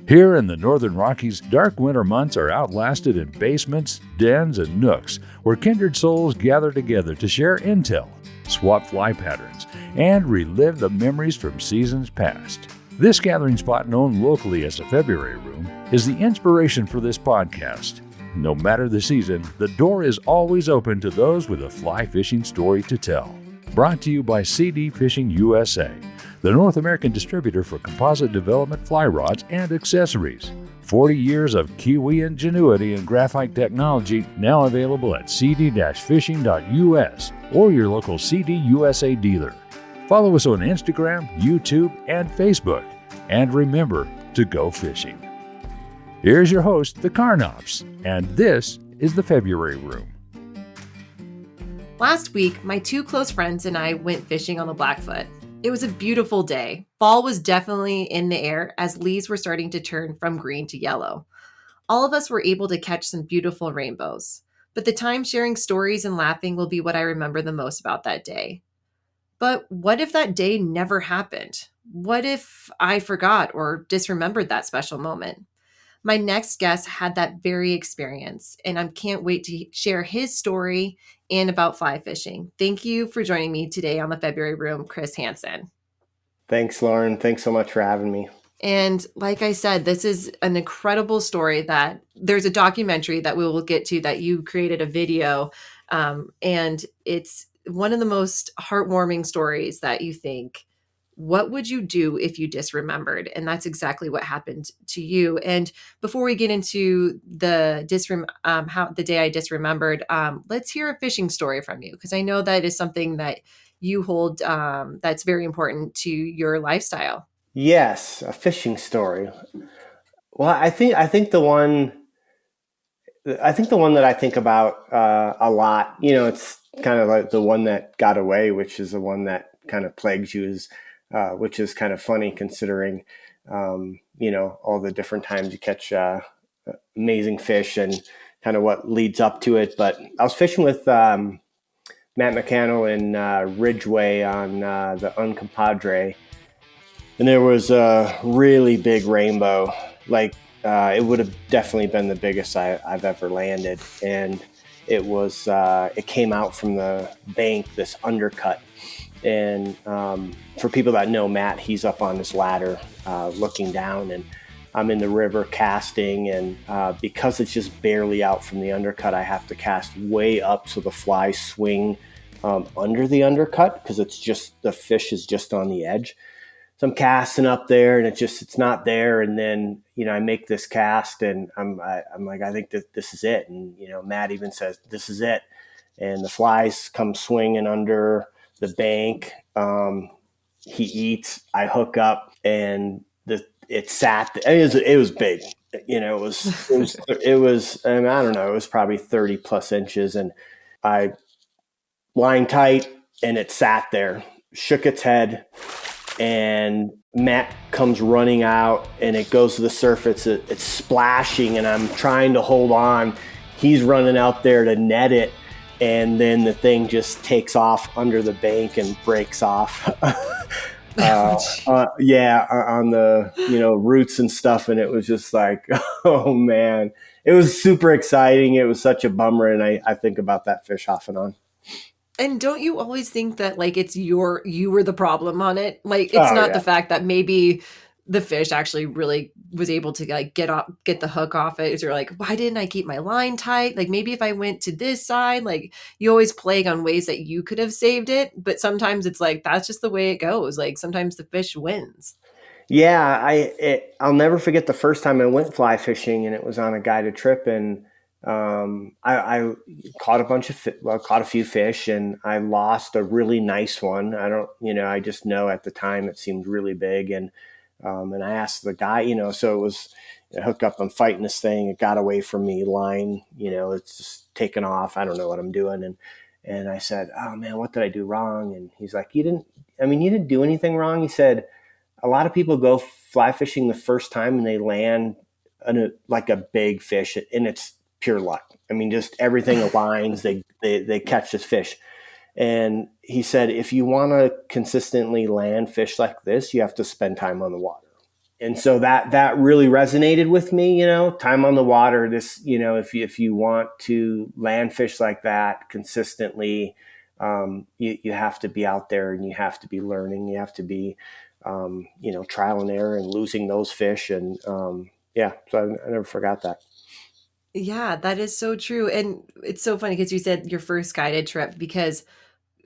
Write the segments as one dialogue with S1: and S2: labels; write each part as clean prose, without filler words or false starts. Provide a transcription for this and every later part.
S1: Here in the Northern Rockies, dark winter months are outlasted in basements, dens, and nooks where kindred souls gather together to share intel, swap fly patterns, and relive the memories from seasons past. This gathering spot, known locally as the February Room, is the inspiration for this podcast. No matter the season, the door is always open to those with a fly fishing story to tell. Brought to you by CD Fishing USA, the North American distributor for composite development fly rods and accessories. 40 years of Kiwi ingenuity and graphite technology, now available at cd-fishing.us or your local CD USA dealer. Follow us on Instagram, YouTube, and Facebook. And remember to go fishing. Here's your host, the Carnops, and this is the February Room.
S2: Last week, my two close friends and I went fishing on the Blackfoot. It was a beautiful day. Fall was definitely in the air as leaves were starting to turn from green to yellow. All of us were able to catch some beautiful rainbows, but the time sharing stories and laughing will be what I remember the most about that day. But what if that day never happened? What if I forgot or disremembered that special moment? My next guest had that very experience, and I can't wait to share his story and about fly fishing. Thank you for joining me today on the February Room, Chris Hanson.
S3: Thanks, Lauren. Thanks so much for having me.
S2: And like I said, this is an incredible story that there's a documentary that we will get to that you created a video, and it's one of the most heartwarming stories that you think, what would you do if you disremembered? And that's exactly what happened to you. And before we get into the day I disremembered, let's hear a fishing story from you, because I know that is something that you hold that's very important to your lifestyle.
S3: Yes, a fishing story. Well, I think the one that I think about a lot, it's kind of like the one that got away, which is the one that kind of plagues you, which is kind of funny considering, all the different times you catch amazing fish and kind of what leads up to it. But I was fishing with Matt McCannell in Ridgeway on the Uncompadre, and there was a really big rainbow. Like it would have definitely been the biggest I've ever landed, and it came out from the bank, this undercut. And for people that know Matt, he's up on his ladder looking down, and I'm in the river casting, and because it's just barely out from the undercut, I have to cast way up so the flies swing under the undercut, because the fish is just on the edge. So I'm casting up there, and it's not there. And then I make this cast, and I'm like, I think that this is it. And Matt even says, this is it. And the flies come swinging under the bank. He eats, I hook up, and it sat. It was big. It was, I don't know, it was probably 30 plus inches, and I line tight, and it sat there, shook its head, and Matt comes running out, and it goes to the surface. It's splashing, and I'm trying to hold on. He's running out there to net it, and then the thing just takes off under the bank and breaks off. On the roots and stuff, and it was just like, oh man, it was super exciting. It was such a bummer, and I think about that fish off and on.
S2: And don't you always think that like you were the problem on it? Like it's not the fact that maybe the fish actually really was able to like get the hook off it. You're like, why didn't I keep my line tight? Like maybe if I went to this side, like you always plague on ways that you could have saved it. But sometimes it's like, that's just the way it goes. Like sometimes the fish wins.
S3: Yeah. I'll never forget the first time I went fly fishing, and it was on a guided trip, and I caught a few fish, and I lost a really nice one. I just know at the time it seemed really big. And I asked the guy, so it was hook up, I'm fighting this thing. It got away from me, line, it's just taken off. I don't know what I'm doing. And I said, oh man, what did I do wrong? And he's like, you didn't do anything wrong. He said, a lot of people go fly fishing the first time and they land like a big fish, and it's pure luck. I mean, just everything aligns. They catch this fish. And he said, if you want to consistently land fish like this, you have to spend time on the water. And so that really resonated with me, time on the water. This, if you want to land fish like that consistently, you have to be out there and you have to be learning. You have to be, trial and error and losing those fish. And so I never forgot that.
S2: Yeah, that is so true. And it's so funny because you said your first guided trip, because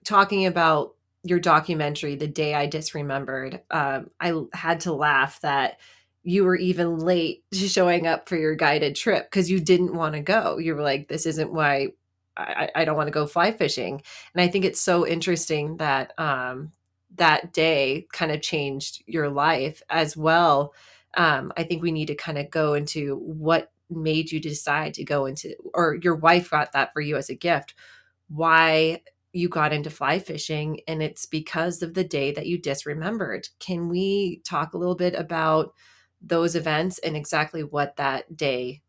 S2: talking about your documentary, The Day I Disremembered, had to laugh that you were even late to showing up for your guided trip because you didn't want to go. You were like, this isn't why I don't want to go fly fishing. And I think it's so interesting that that day kind of changed your life as well. I think we need to kind of go into what made you decide to go into, or your wife got that for you as a gift, why you got into fly fishing, and it's because of the day that you disremembered. Can we talk a little bit about those events and exactly what that day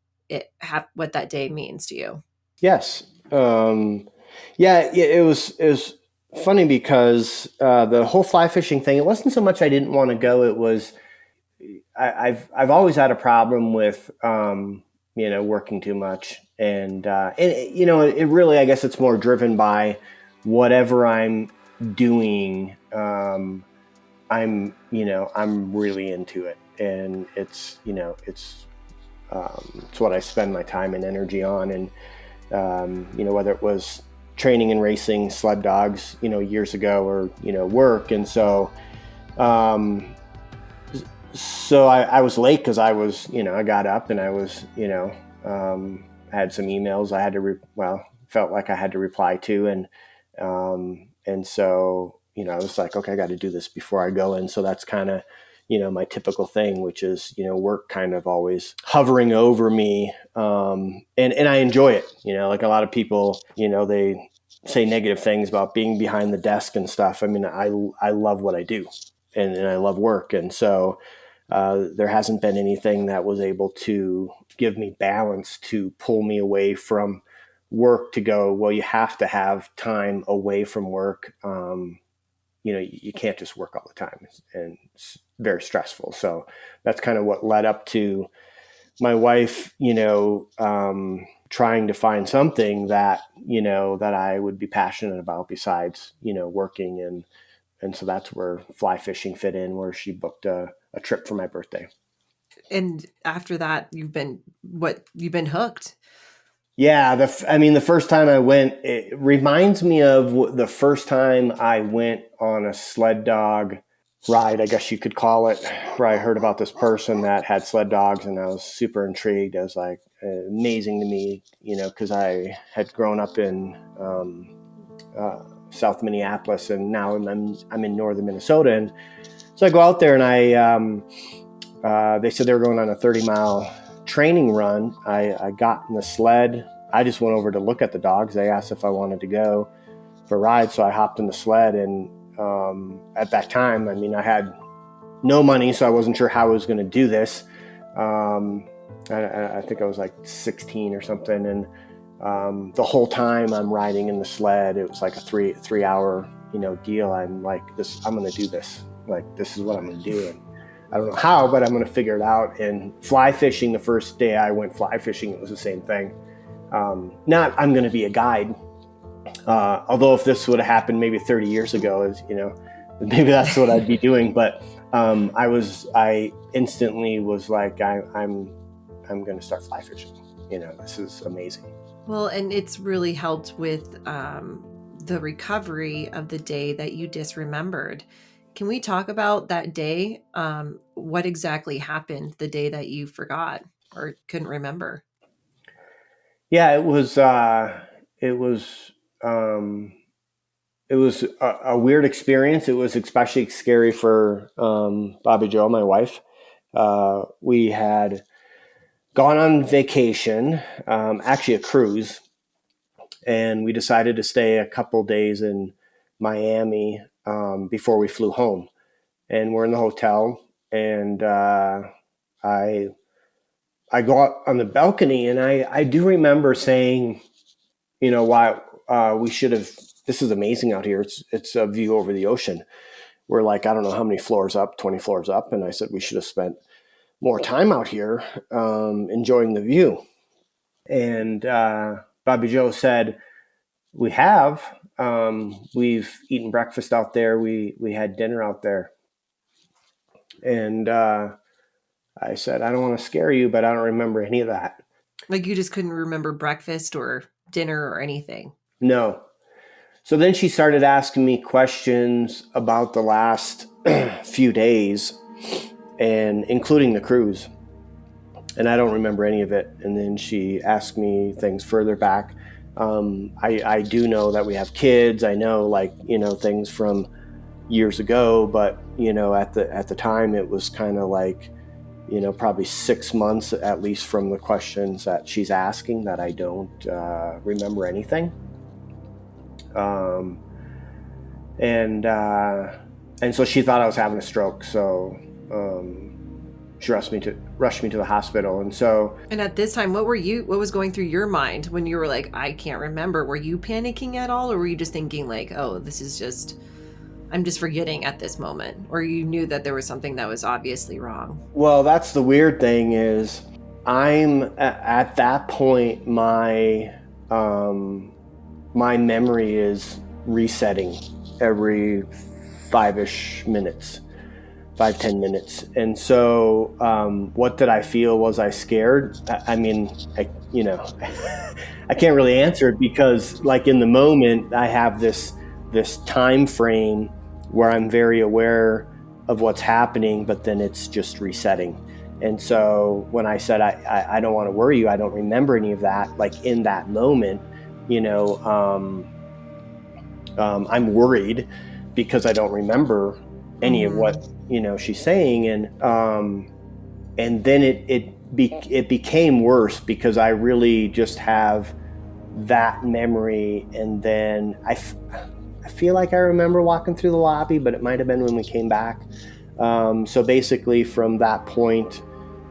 S2: what that day means to you?
S3: Yes. It was funny because the whole fly fishing thing, it wasn't so much I didn't want to go. It was I've always had a problem with working too much, and it really, I guess it's more driven by whatever I'm doing. I'm really into it, and it's what I spend my time and energy on. And whether it was training and racing sled dogs, years ago, or work. And so I was late because I was, I got up and I was, had some emails I had to felt like I had to reply to, and so I was like, okay, I got to do this before I go in. So that's kind of my typical thing, which is work kind of always hovering over me, and I enjoy it. Like a lot of people, they say negative things about being behind the desk and stuff. I mean, I love what I do, and I love work, and so there hasn't been anything that was able to give me balance to pull me away from work to go, well, you have to have time away from work. You can't just work all the time, and it's very stressful. So that's kind of what led up to my wife, trying to find something that, that I would be passionate about besides, working. And so that's where fly fishing fit in, where she booked a trip for my birthday.
S2: And after that, you've been hooked.
S3: Yeah. The first time I went, it reminds me of the first time I went on a sled dog ride, I guess you could call it, where I heard about this person that had sled dogs, and I was super intrigued. I was like, amazing to me, because I had grown up in South Minneapolis, and now I'm in northern Minnesota. And so I go out there, and they said they were going on a 30-mile training run. I got in the sled. I just went over to look at the dogs. They asked if I wanted to go for a ride, so I hopped in the sled. And at that time, I had no money, so I wasn't sure how I was going to do this. I think I was like 16 or something, and the whole time I'm riding in the sled, it was like a three hour deal. I'm like, I'm going to do this. Like, this is what I'm going to do. And I don't know how, but I'm going to figure it out. And fly fishing, the first day I went fly fishing, it was the same thing. Not I'm going to be a guide. Although if this would have happened maybe 30 years ago, maybe that's what I'd be doing. But I instantly was like, I'm going to start fly fishing. This is amazing.
S2: Well, and it's really helped with the recovery of the day that you disremembered. Can we talk about that day? What exactly happened the day that you forgot or couldn't remember?
S3: Yeah, it was a weird experience. It was especially scary for Bobby Jo, my wife. We had gone on vacation, actually a cruise, and we decided to stay a couple days in Miami before we flew home. And we're in the hotel, and I go out on the balcony, and I do remember saying, why we should have. This is amazing out here. It's a view over the ocean. We're like, I don't know how many floors up, 20 floors up, and I said we should have spent more time out here, enjoying the view. And Bobby Joe said, we have. We've eaten breakfast out there. We had dinner out there. And I said, I don't want to scare you, but I don't remember any of that.
S2: Like you just couldn't remember breakfast or dinner or anything?
S3: No. So then she started asking me questions about the last few days, and including the cruise. And I don't remember any of it. And then she asked me things further back. I do know that we have kids. I know, like, things from years ago, but at the time it was kind of like, probably 6 months at least from the questions that she's asking that I don't remember anything. And so she thought I was having a stroke. So she rushed me to the hospital. And
S2: at this time, what was going through your mind when you were like, I can't remember? Were you panicking at all, or were you just thinking like, oh, I'm just forgetting at this moment? Or you knew that there was something that was obviously wrong?
S3: Well, that's the weird thing is I'm at that point, my memory is resetting every 5-10 minutes. And so what did I feel? Was I scared? I mean, I can't really answer it because, like, in the moment I have this time frame where I'm very aware of what's happening, but then it's just resetting. And so when I said, I don't want to worry you, I don't remember any of that, like in that moment, I'm worried because I don't remember any of what, she's saying. And then it became worse because I really just have that memory. And then I feel like I remember walking through the lobby, but it might've been when we came back. So basically from that point,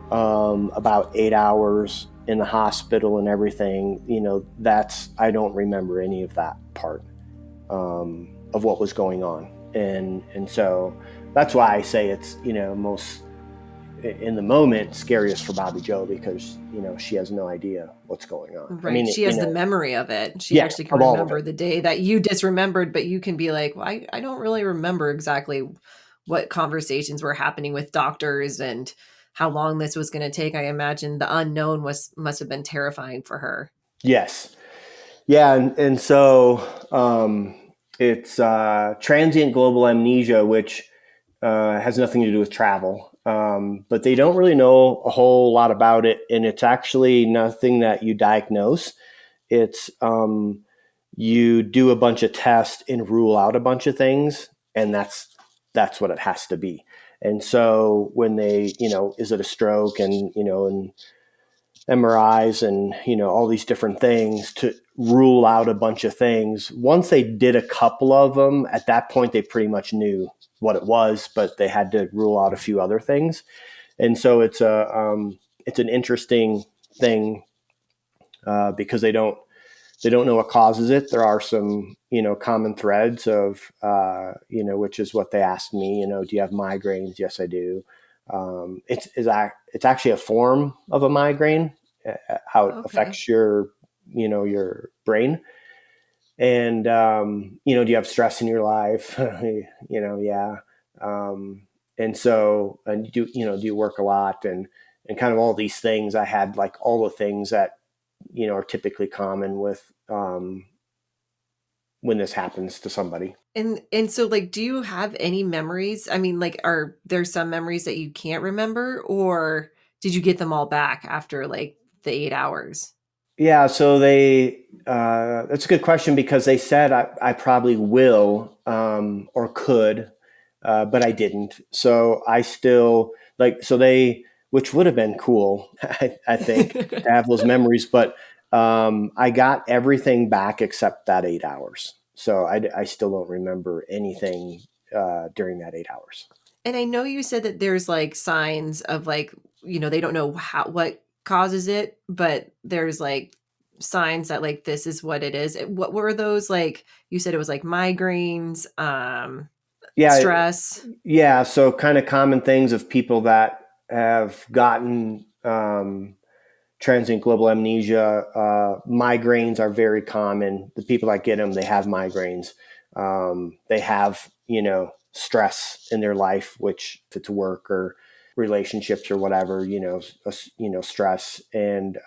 S3: about 8 hours in the hospital and everything, I don't remember any of that part, of what was going on. And so that's why I say it's, most in the moment scariest for Bobby Joe because, she has no idea what's going on.
S2: Right. I mean, she has the memory of it. She actually can remember the day that you disremembered, but you can be like, well, I don't really remember exactly what conversations were happening with doctors and how long this was going to take. I imagine the unknown must have been terrifying for her.
S3: Yes. Yeah. And so it's transient global amnesia, which has nothing to do with travel. But they don't really know a whole lot about it. And it's actually nothing that you diagnose. It's you do a bunch of tests and rule out a bunch of things. And that's what it has to be. And so when they, is it a stroke and, and MRIs and, all these different things to rule out a bunch of things. Once they did a couple of them, at that point, they pretty much knew what it was, but they had to rule out a few other things. And so it's an interesting thing because they don't know what causes it. There are some, common threads of, which is what they asked me, do you have migraines? Yes, I do. It's actually a form of a migraine, how it affects your, your brain. And, do you have stress in your life? Yeah. And so, and do you work a lot and kind of all these things. I had like all the things that, are typically common with, when this happens to somebody.
S2: And so, like, do you have any memories? I mean, like, are there some memories that you can't remember, or did you get them all back after like the 8 hours?
S3: Yeah. So that's a good question because they said I probably will, or could, but I didn't. So I still which would have been cool, I think, to have those memories, but I got everything back except that 8 hours. So I still don't remember anything during that 8 hours.
S2: And I know you said that there's like signs of like, they don't know what causes it, but there's like signs that like this is what it is. What were those? Like you said it was like migraines, stress.
S3: Yeah. So kind of common things of people that have gotten transient global amnesia, migraines are very common. The people that get them, they have migraines. They have, stress in their life, which if it's work or relationships or whatever, stress and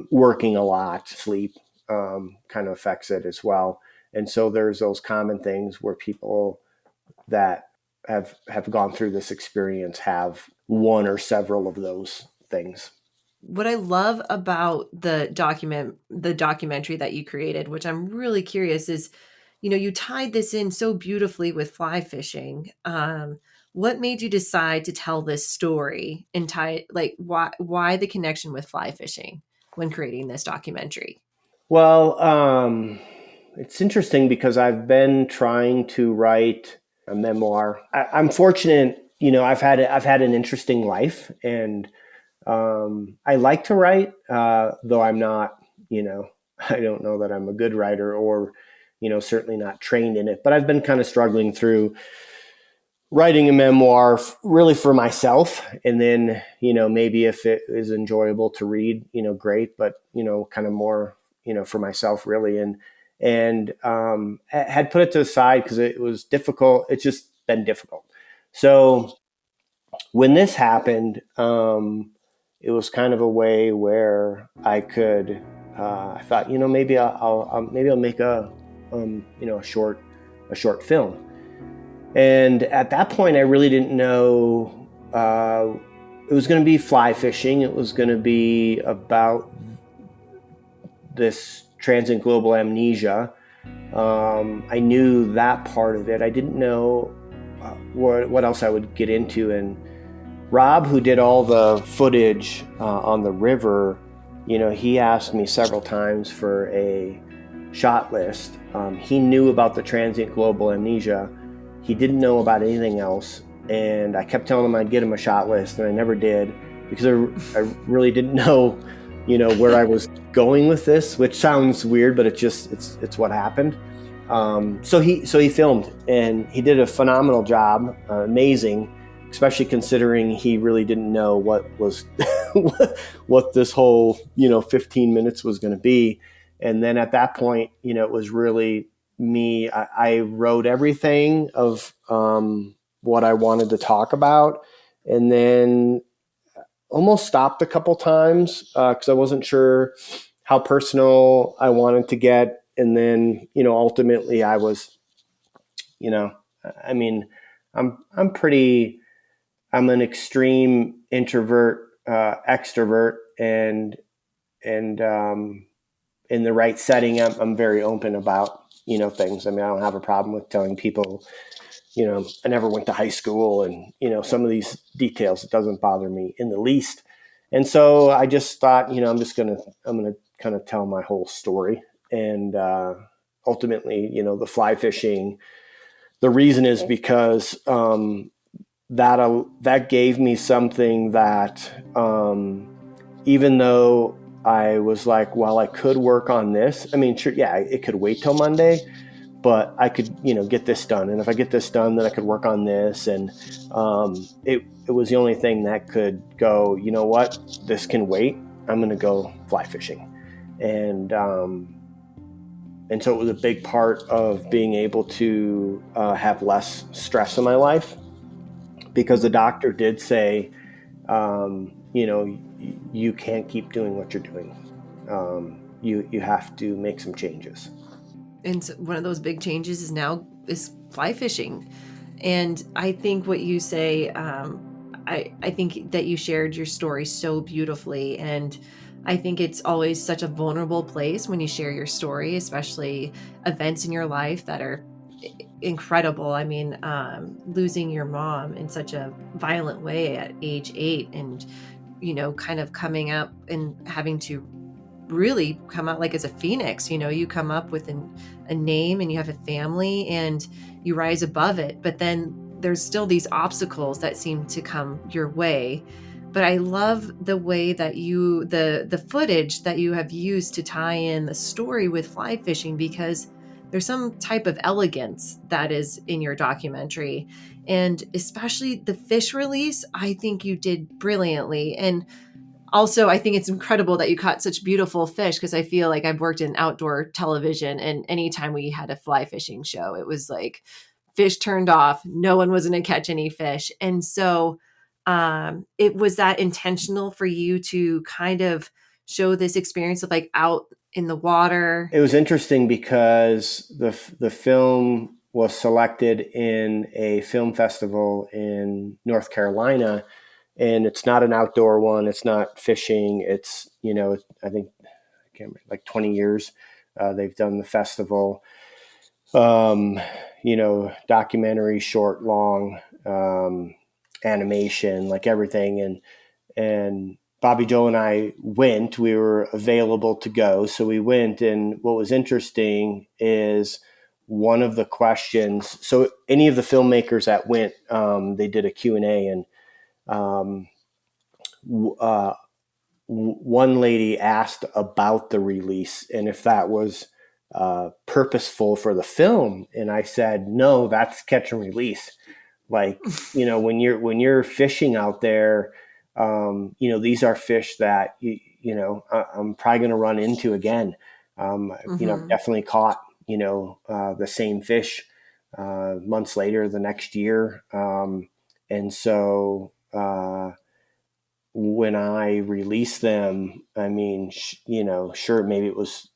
S3: working a lot, sleep kind of affects it as well. And so there's those common things where people that have gone through this experience have one or several of those things.
S2: What I love about the documentary that you created, which I'm really curious, is, you tied this in so beautifully with fly fishing. What made you decide to tell this story and why the connection with fly fishing when creating this documentary?
S3: Well, it's interesting because I've been trying to write a memoir. I'm fortunate, I've had an interesting life, and I like to write, though I'm not, I don't know that I'm a good writer or, certainly not trained in it. But I've been kind of struggling through writing a memoir really for myself. And then, maybe if it is enjoyable to read, great, but, kind of more, for myself really. And had put it to the side because it was difficult. It's just been difficult. So when this happened, it was kind of a way where I could, I thought, maybe I'll make a short film. And at that point, I really didn't know it was going to be fly fishing. It was going to be about this transient global amnesia. I knew that part of it. I didn't know what else I would get into. And Rob, who did all the footage on the river, he asked me several times for a shot list. He knew about the transient global amnesia. He didn't know about anything else. And I kept telling him I'd get him a shot list, and I never did because I really didn't know, where I was going with this, which sounds weird, but it's what happened. So he filmed, and he did a phenomenal job, amazing, especially considering he really didn't know what was what this whole 15 minutes was going to be. And then at that point, it was really me. I wrote everything of what I wanted to talk about, and then almost stopped a couple times because I wasn't sure how personal I wanted to get. And then, ultimately I was, I'm an extreme introvert, extrovert, and in the right setting, I'm very open about, things. I don't have a problem with telling people, I never went to high school and, some of these details, it doesn't bother me in the least. And so I just thought, I'm going to kind of tell my whole story. And ultimately, the fly fishing, the reason is because that gave me something that even though I was like, well, I could work on this. Sure, yeah, it could wait till Monday, but I could, get this done. And if I get this done, then I could work on this. And it was the only thing that could go, you know what, this can wait. I'm going to go fly fishing. And so it was a big part of being able to have less stress in my life, because the doctor did say, you can't keep doing what you're doing. You have to make some changes.
S2: And so one of those big changes is fly fishing. And I think what you say, I think that you shared your story so beautifully. And I think it's always such a vulnerable place when you share your story, especially events in your life that are incredible. Losing your mom in such a violent way at age 8 and, kind of coming up and having to really come out like as a phoenix. You come up with a name and you have a family and you rise above it, but then there's still these obstacles that seem to come your way. But I love the way that the footage that you have used to tie in the story with fly fishing, because there's some type of elegance that is in your documentary. And especially the fish release, I think you did brilliantly. And also, I think it's incredible that you caught such beautiful fish, because I feel like I've worked in outdoor television, and anytime we had a fly fishing show, it was like fish turned off. No one was going to catch any fish. And so it was that intentional for you to kind of show this experience of like out in the water.
S3: It was interesting because the film was selected in a film festival in North Carolina, and it's not an outdoor one. It's not fishing. It's, I think, I can't remember, like 20 years they've done the festival. Documentary, short, long, animation, like everything. And Bobby Joe and I went. We were available to go, so we went. And what was interesting is one of the questions. So any of the filmmakers that went, they did a Q&A, and one lady asked about the release and if that was purposeful for the film, and I said, no, that's catch and release. Like, when you're fishing out there, these are fish that I'm probably going to run into again. Definitely caught the same fish months later the next year, and so when I released them, I mean, sure, maybe it was,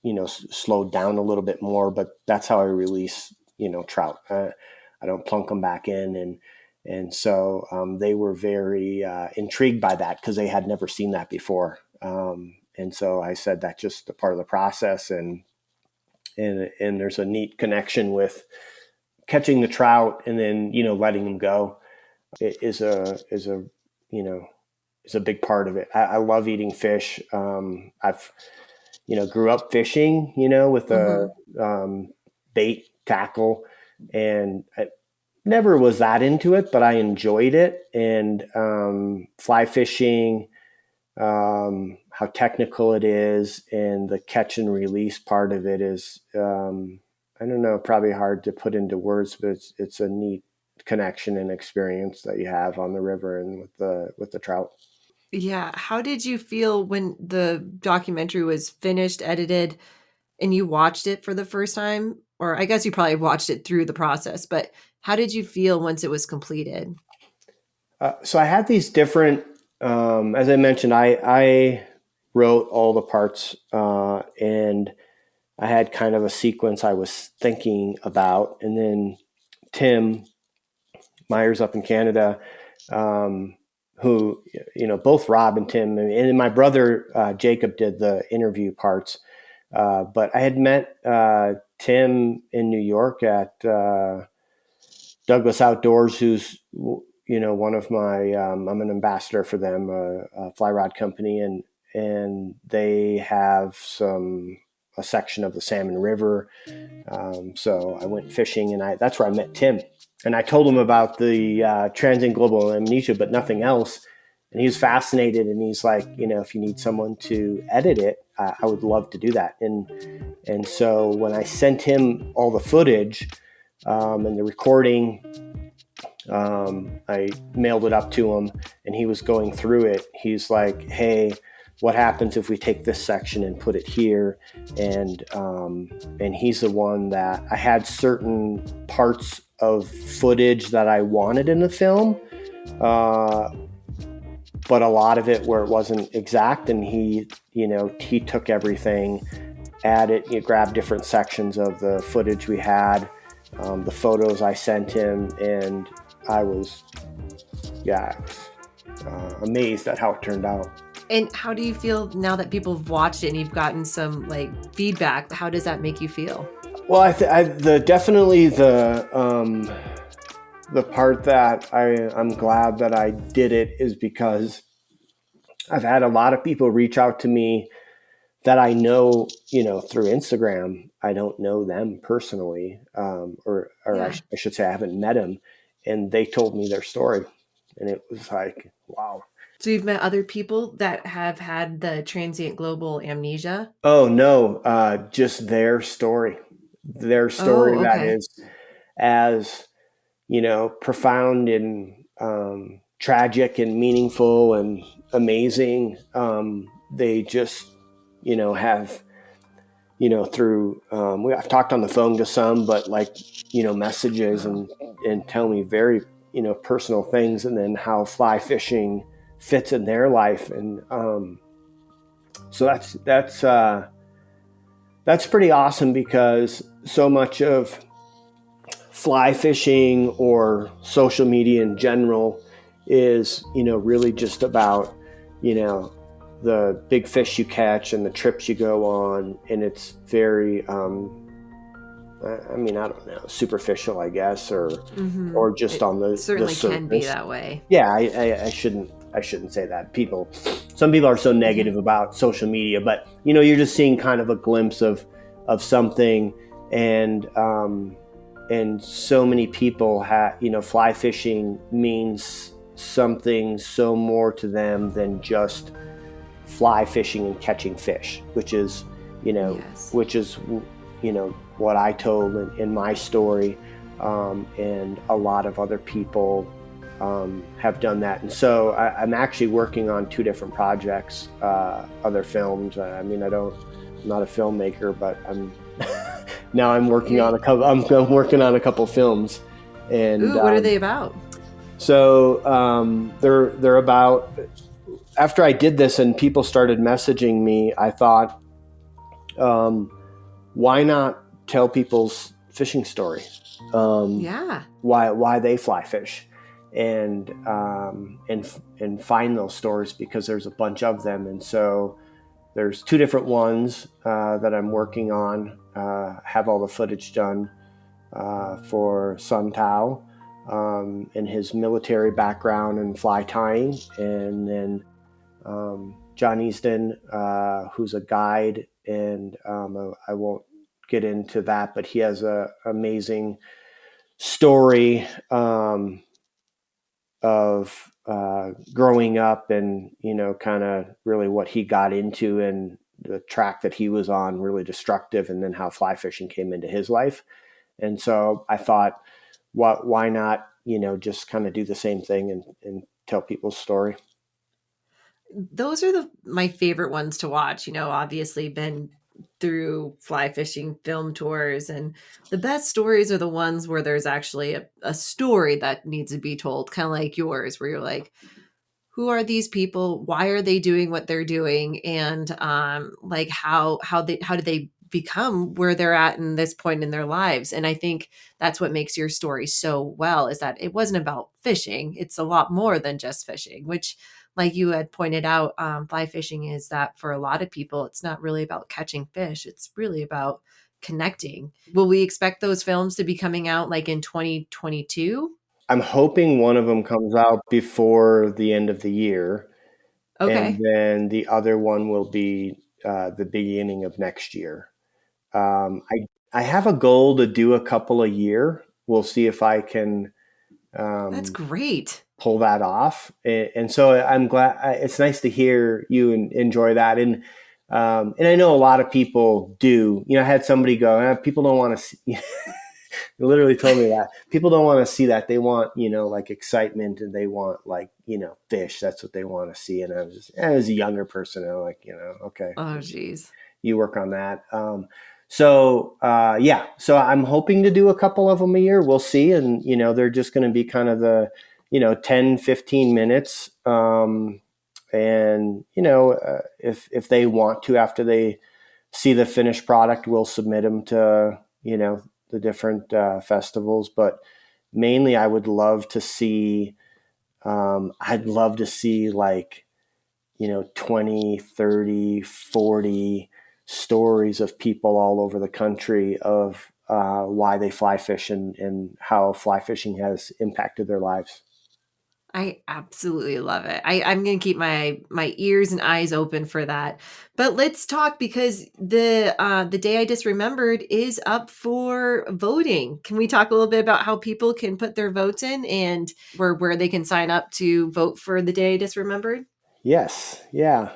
S3: slowed down a little bit more, but that's how I release, trout. I don't plunk them back in. And so they were very intrigued by that because they had never seen that before. And so I said that's just a part of the process. And there's a neat connection with catching the trout and then, letting them go. It is a big part of it. I love eating fish. I've, grew up fishing, with a bait tackle, and I never was that into it, but I enjoyed it. And fly fishing, how technical it is, and the catch and release part of it is, I don't know, probably hard to put into words, but it's a neat connection and experience that you have on the river and with the trout.
S2: Yeah. How did you feel when the documentary was finished, edited, and you watched it for the first time? Or I guess you probably watched it through the process, but how did you feel once it was completed?
S3: So I had these different, as I mentioned, I wrote all the parts, and I had kind of a sequence I was thinking about. And then Tim Myers up in Canada, who, both Rob and Tim and my brother, Jacob, did the interview parts. But I had met Tim in New York at Douglas Outdoors, who's, one of my, I'm an ambassador for them, a fly rod company, and they have a section of the Salmon River. So I went fishing, and that's where I met Tim. And I told him about the transient global amnesia, but nothing else. And he was fascinated, and he's like, if you need someone to edit it, I would love to do that. And so when I sent him all the footage and the recording, I mailed it up to him, and he was going through it. He's like, hey, what happens if we take this section and put it here? And he's the one that I had certain parts of footage that I wanted in the film, but a lot of it where it wasn't exact. And he took everything, grabbed different sections of the footage we had, the photos I sent him, and I was, amazed at how it turned out.
S2: And how do you feel now that people have watched it and you've gotten some feedback? How does that make you feel?
S3: Well, definitely the part that I'm glad that I did it is because I've had a lot of people reach out to me that I know, through Instagram. I don't know them personally, or yeah. I should say I haven't met them, and they told me their story, and it was like, wow.
S2: So you've met other people that have had the transient global amnesia?
S3: Oh, no, just their story. their story
S2: Oh,
S3: that
S2: okay.
S3: is as, profound and tragic and meaningful and amazing. They just, have, through, I've talked on the phone to some, but like, messages
S2: Wow.
S3: and tell me very, personal things, and then how fly fishing fits in their life. And so that's pretty awesome, because so much of fly fishing or social media in general is, really just about, the big fish you catch and the trips you go on. And it's very, I don't know, superficial, I guess,
S2: Mm-hmm.
S3: or just
S2: It
S3: on the
S2: certainly can be
S3: surface.
S2: that way.
S3: Yeah, I shouldn't say that. Some people are so
S2: Yeah.
S3: negative about social media, but you're just seeing kind of a glimpse of something. And so many people have, fly fishing means something so more to them than just fly fishing and catching fish, which is, you know,
S2: Yes.
S3: which is, what I told in my story. And a lot of other people have done that. And so I'm actually working on 2 different projects, other films. I'm not a filmmaker, but now I'm working on
S2: Yeah.
S3: a couple. I'm working on a couple films, and
S2: Ooh, what are they about?
S3: so they're about. After I did this and people started messaging me, I thought, why not tell people's fishing story?
S2: Yeah.
S3: Why they fly fish, and find those stories, because there's a bunch of them. And so there's 2 different ones that I'm working on. Have all the footage done for Sun Tao and his military background and fly tying, and then John Easton, who's a guide, and I won't get into that, but he has a amazing story of growing up, and kind of really what he got into, and the track that he was on, really destructive, and then how fly fishing came into his life. And so I thought, why not, just kind of do the same thing and tell people's story.
S2: Those are my favorite ones to watch. Obviously been through fly fishing film tours, and the best stories are the ones where there's actually a story that needs to be told, kind of like yours, where you're like, who are these people? Why are they doing what they're doing? And like how did they become where they're at in this point in their lives? And I think that's what makes your story so well, is that it wasn't about fishing. It's a lot more than just fishing, which, like you had pointed out, fly fishing is that for a lot of people, it's not really about catching fish. It's really about connecting. Will we expect those films to be coming out like in 2022?
S3: I'm hoping one of them comes out before the end of the year, and
S2: Okay.
S3: then the other one will be the beginning of next year. I have a goal to do a couple a year. We'll see if I can
S2: That's
S3: um,
S2: great.
S3: pull that off. And so I'm glad. It's nice to hear you enjoy that. And I know a lot of people do. I had somebody go, people don't want to see. They literally told me that people don't want to see that. They want, like excitement, and they want, like, fish. That's what they want to see. And I was a younger person. And I'm like, okay,
S2: Oh, geez.
S3: you work on that. Yeah, so I'm hoping to do a couple of them a year. We'll see. And, they're just going to be kind of the, 10, 15 minutes. And, if they want to, after they see the finished product, we'll submit them to, the different festivals. But mainly I would love to see, I'd love to see, like, 20, 30, 40 stories of people all over the country of why they fly fish, and how fly fishing has impacted their lives.
S2: I absolutely love it. I'm gonna keep my ears and eyes open for that. But let's talk, because the day I disremembered is up for voting. Can we talk a little bit about how people can put their votes in, and where they can sign up to vote for the day I disremembered?
S3: Yes. Yeah.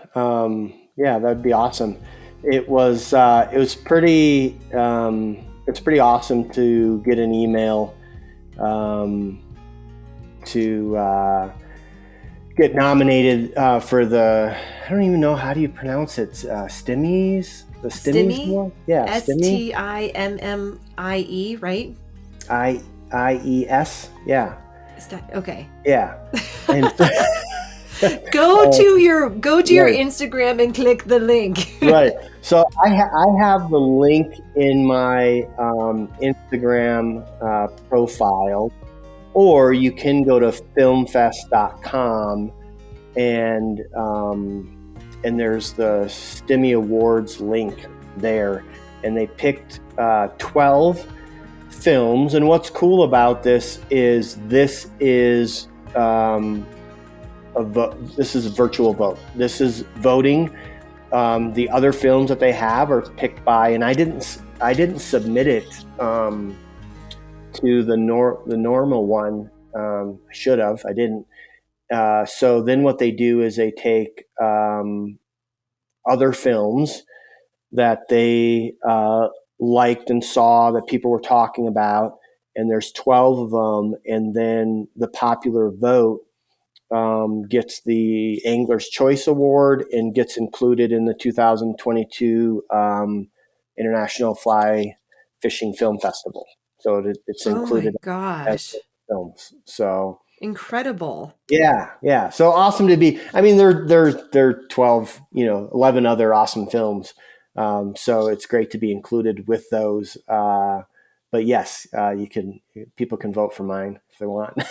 S3: Yeah, that'd be awesome. It was pretty, it's pretty awesome to get an email to get nominated for the, I don't even know, how do you pronounce it? Stimmies? The Stimmies
S2: Stimmy,
S3: Award? Yeah, Stimmy.
S2: Stimmie, right?
S3: IES. Yeah.
S2: Is that okay?
S3: Yeah. And
S2: Go to your
S3: right.
S2: Instagram and click the link.
S3: Right. So I have the link in my Instagram profile, or you can go to filmfest.com and there's the Stimmy Awards link there, and they picked 12 films. And what's cool about this is this is this is a virtual vote. This is voting. The other films that they have are picked by, and I didn't submit it to the normal one. I should have. I didn't. So then what they do is they take other films that they liked and saw that people were talking about, and there's 12 of them, and then the popular vote gets the Angler's Choice Award and gets included in the 2022 International Fly Fishing Film Festival. So it's
S2: Oh my
S3: included as
S2: gosh.
S3: films. So
S2: Incredible.
S3: yeah. So awesome to be. I mean, there 12, 11 other awesome films. So it's great to be included with those. But yes, people can vote for mine if they want,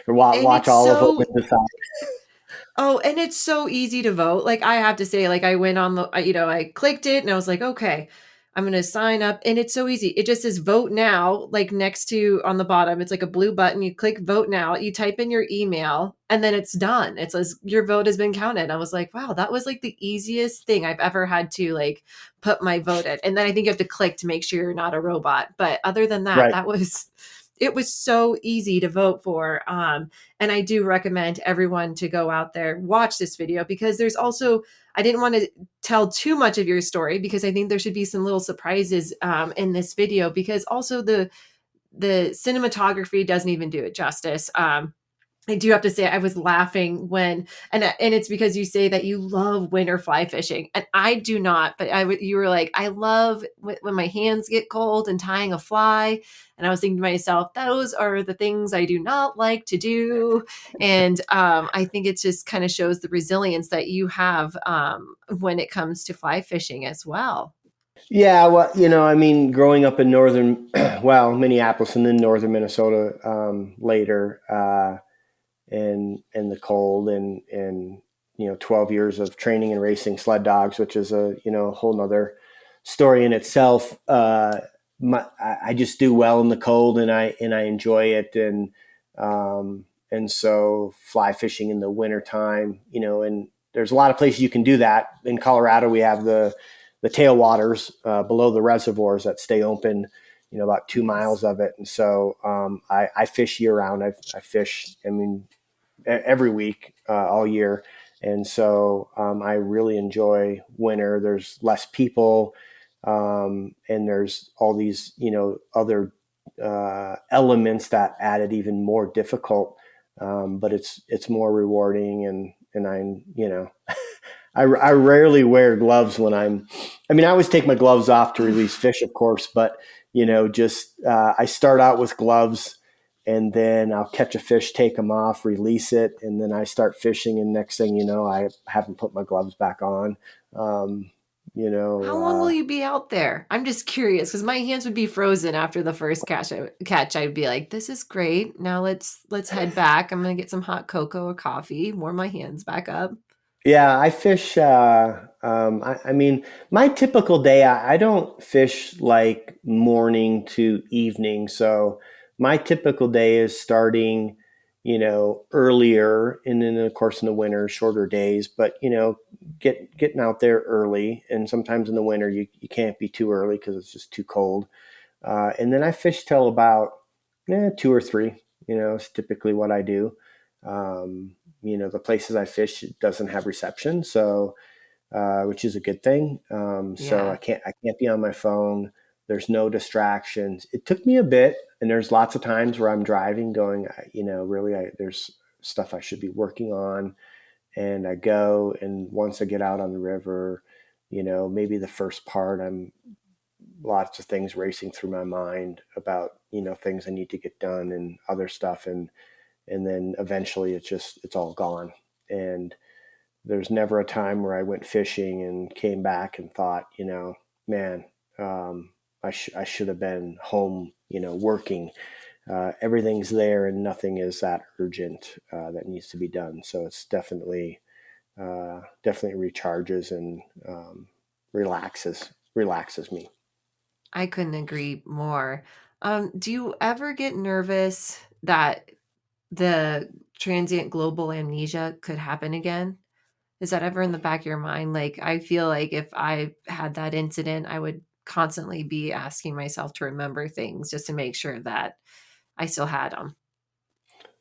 S3: or
S2: And
S3: watch
S2: it's
S3: all of them
S2: so
S3: and decide.
S2: Oh, and it's so easy to vote. Like, I have to say, like, I went on I clicked it and I was like, okay, I'm going to sign up. And it's so easy. It just says vote now, like next to on the bottom. It's like a blue button. You click vote now, you type in your email, and then it's done. It says your vote has been counted. I was like, wow, that was like the easiest thing I've ever had to like put my vote in. And then I think you have to click to make sure you're not a robot. But other than that,
S3: Right.
S2: it was so easy to vote for. And I do recommend everyone to go out there, watch this video, because there's also, I didn't want to tell too much of your story because I think there should be some little surprises in this video, because also the cinematography doesn't even do it justice. I do have to say I was laughing when, and it's because you say that you love winter fly fishing, and I do not. But you were like, I love when my hands get cold and tying a fly, and I was thinking to myself, those are the things I do not like to do, and I think it just kind of shows the resilience that you have when it comes to fly fishing as well.
S3: Yeah, well, I mean, growing up in northern, well, Minneapolis and then northern Minnesota later, in the cold, and 12 years of training and racing sled dogs, which is a whole nother story in itself. I just do well in the cold, and I enjoy it, and so fly fishing in the wintertime, and there's a lot of places you can do that. In Colorado, we have the tailwaters below the reservoirs that stay open, about 2 miles of it. And so I fish year round. I fish, I mean, every week, all year. And so I really enjoy winter. There's less people, and there's all these, other elements that add it even more difficult. But it's more rewarding, and I rarely wear gloves when I always take my gloves off to release fish, of course, but I start out with gloves, and then I'll catch a fish, take them off, release it, and then I start fishing, and next thing you know, I haven't put my gloves back on.
S2: How long will you be out there? I'm just curious because my hands would be frozen after the first catch. I'd be like, "This is great. Now let's head back. I'm gonna get some hot cocoa or coffee, warm my hands back up."
S3: Yeah, I fish. I mean, my typical day, I don't fish like morning to evening. So my typical day is starting, earlier, and then of course in the winter, shorter days. But getting out there early, and sometimes in the winter you can't be too early because it's just too cold. And then I fish till about 2 or 3. It's typically what I do. The places I fish doesn't have reception, so which is a good thing. So
S2: Yeah.
S3: I can't be on my phone. There's no distractions. It took me a bit, and there's lots of times where I'm driving going, really, there's stuff I should be working on. And I go, and once I get out on the river, maybe the first part, I'm lots of things racing through my mind about, things I need to get done and other stuff. And then eventually it's all gone. And there's never a time where I went fishing and came back and thought, man, I should have been home, working. Everything's there and nothing is that urgent that needs to be done. So it's definitely recharges and relaxes me.
S2: I couldn't agree more. Do you ever get nervous that the transient global amnesia could happen again? Is that ever in the back of your mind? Like, I feel like if I had that incident, I would constantly be asking myself to remember things just to make sure that I still had them.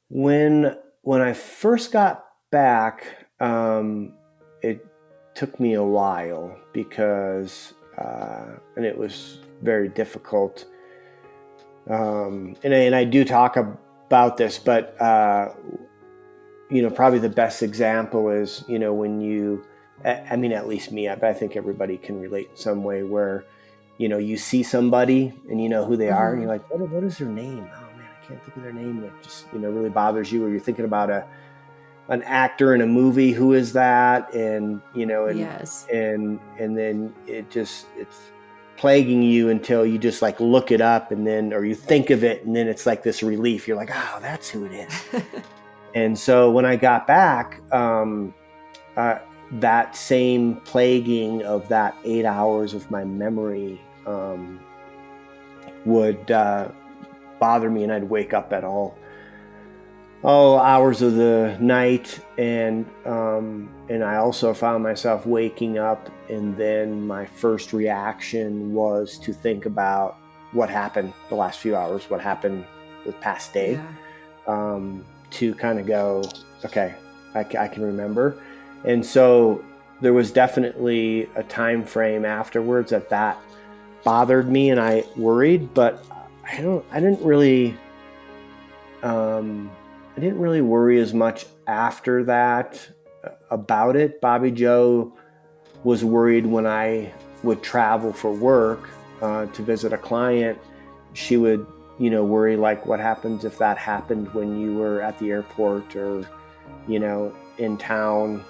S3: When I first got back, it took me a while because and it was very difficult. And I do talk about this, but probably the best example is when you, I mean, at least me, but I think everybody can relate in some way where you see somebody and you know who they are, and you're like, what is their name? Oh man, I can't think of their name. That just really bothers you, or you're thinking about an actor in a movie. Who is that? And
S2: Yes.
S3: and then it's plaguing you until you just like look it up, and then or you think of it, and then it's like this relief. You're like, oh, that's who it is. And so when I got back, that same plaguing of that 8 hours of my memory would bother me, and I'd wake up at all hours of the night, and I also found myself waking up, and then my first reaction was to think about what happened the last few hours, what happened the past day.
S2: Yeah.
S3: To kind of go, okay, I can remember. And so there was definitely a time frame afterwards that bothered me, and I worried, but I didn't really worry as much after that about it. Bobby Joe was worried when I would travel for work to visit a client. She would worry, like, what happens if that happened when you were at the airport or, in town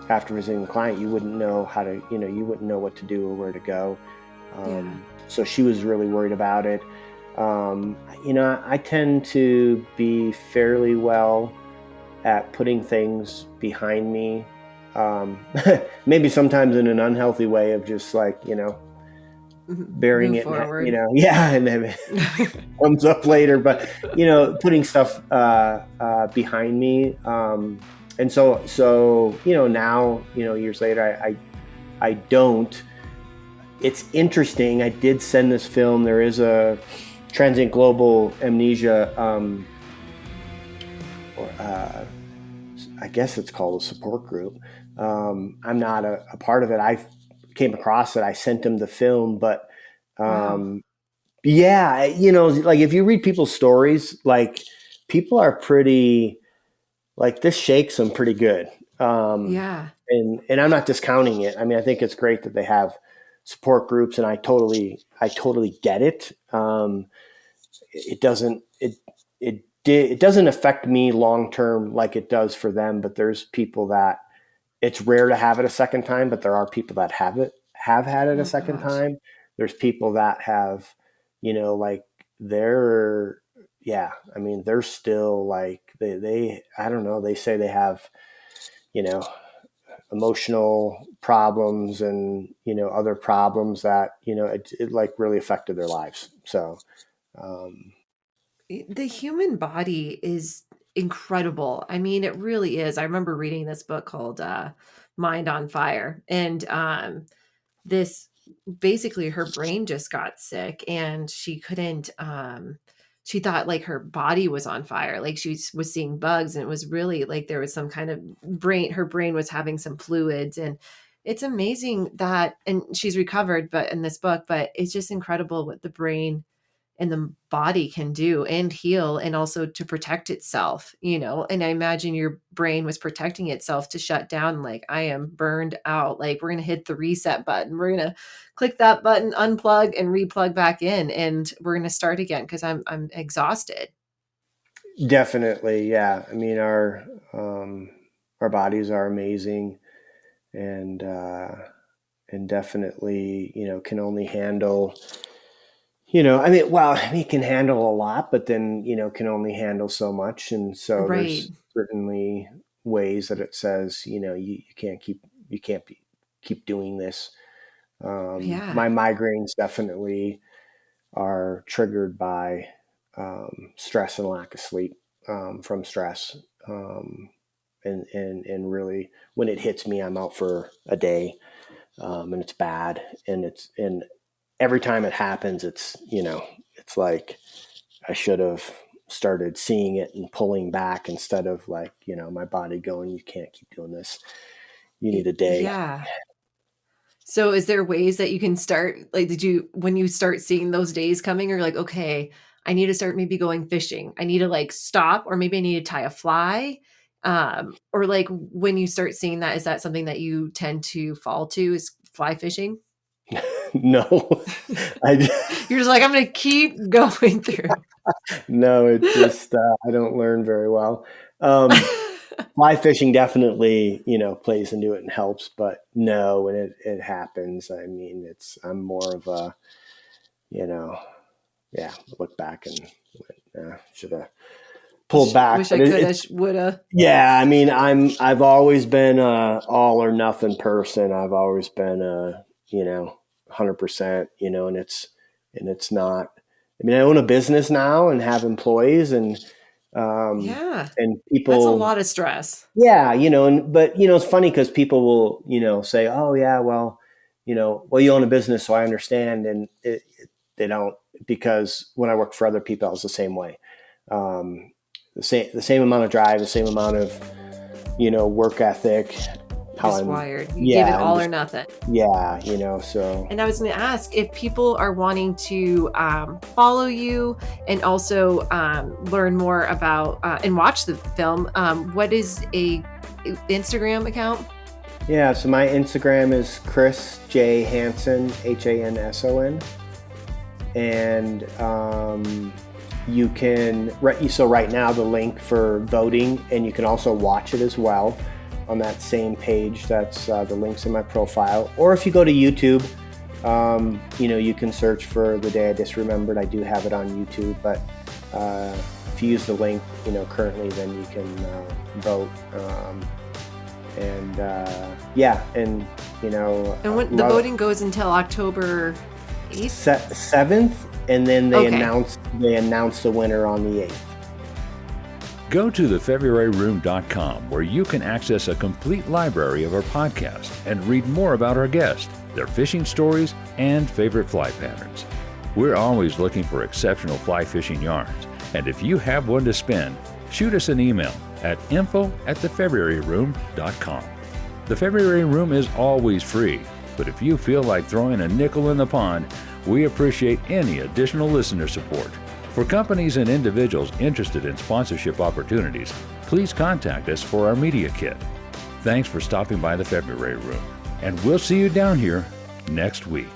S3: after visiting a client. You wouldn't know how to, you wouldn't know what to do or where to go. So she was really worried about it. I tend to be fairly well at putting things behind me. Maybe sometimes in an unhealthy way of just like, burying
S2: Move
S3: it,
S2: forward.
S3: and then it comes up later, but putting stuff behind me, and so now years later I don't. It's interesting. I did send this film. There is a transient global amnesia, I guess it's called a support group. I'm not a part of it. I came across it. I sent him the film, but
S2: Wow.
S3: yeah, like if you read people's stories, like people are pretty, like this shakes them pretty good.
S2: Yeah.
S3: And I'm not discounting it. I mean, I think it's great that they have support groups, and I totally get it. It doesn't affect me long term like it does for them, but there's people that it's rare to have it a second time, but there are people that have had it a
S2: Oh
S3: second
S2: gosh.
S3: time. There's people that have, like they're, yeah, I mean, they're still like, they, I don't know, they say they have, emotional problems and, other problems that, it like really affected their lives. So, um,
S2: The human body is incredible. I mean, it really is. I remember reading this book called Mind on Fire, and this basically her brain just got sick, and she couldn't. She thought like her body was on fire, like she was seeing bugs, and it was really like there was some kind of brain. Her brain was having some fluids, and It's amazing that, and she's recovered, but in this book, but it's just incredible what the brain and the body can do and heal, and also to protect itself, and I imagine your brain was protecting itself to shut down, like, I am burned out, like, we're going to hit the reset button, we're going to click that button, unplug and replug back in, and we're going to start again because I'm exhausted.
S3: Definitely. Yeah. I mean, our bodies are amazing, and definitely, can only handle, it can handle a lot, but then, can only handle so much. And so
S2: Right.
S3: there's certainly ways that it says, you can't keep doing this.
S2: Yeah.
S3: My migraines definitely are triggered by stress and lack of sleep from stress. And really, when it hits me, I'm out for a day, and it's bad. And every time it happens, it's like I should have started seeing it and pulling back instead of, like, my body going, you can't keep doing this. You need a day.
S2: Yeah. So is there ways that you can start, like, when you start seeing those days coming, or like, okay, I need to start maybe going fishing. I need to, like, stop, or maybe I need to tie a fly. Or, like, when you start seeing that, is that something that you tend to fall to, is fly fishing?
S3: No,
S2: You're just like, I'm going to keep going through.
S3: No, it just, I don't learn very well. Fly fishing definitely, plays into it and helps, but no, when it happens, I mean, I'm more of a, look back and should have pulled back.
S2: Wish I could have, woulda.
S3: Yeah, I mean, I've always been a all or nothing person. I've always been 100%, and it's not. I mean, I own a business now and have employees, and and people.
S2: That's a lot of stress.
S3: Yeah, but it's funny because people will, say, oh yeah, well, you own a business, so I understand, and they don't, because when I worked for other people, I was the same way. The same amount of drive, the same amount of, work ethic.
S2: How I'm wired. You give it all or nothing.
S3: Yeah, so. And
S2: I was going to ask, if people are wanting to follow you and also learn more about and watch the film, what is a Instagram account?
S3: Yeah, so my Instagram is Chris J. Hanson, Hanson. And you can, so right now the link for voting, and you can also watch it as well on that same page. That's the links in my profile. Or if you go to YouTube, you can search for The Day I Disremembered. I do have it on YouTube, but if you use the link, currently, then you can vote. And when
S2: the voting goes until October 8th?
S3: 7th, and then they announce the winner on the 8th.
S1: Go to thefebruaryroom.com, where you can access a complete library of our podcast and read more about our guests, their fishing stories, and favorite fly patterns. We're always looking for exceptional fly fishing yarns, and if you have one to spin, shoot us an email at info@thefebruaryroom.com. The February Room is always free, but if you feel like throwing a nickel in the pond, we appreciate any additional listener support. For companies and individuals interested in sponsorship opportunities, please contact us for our media kit. Thanks for stopping by the February Room, and we'll see you down here next week.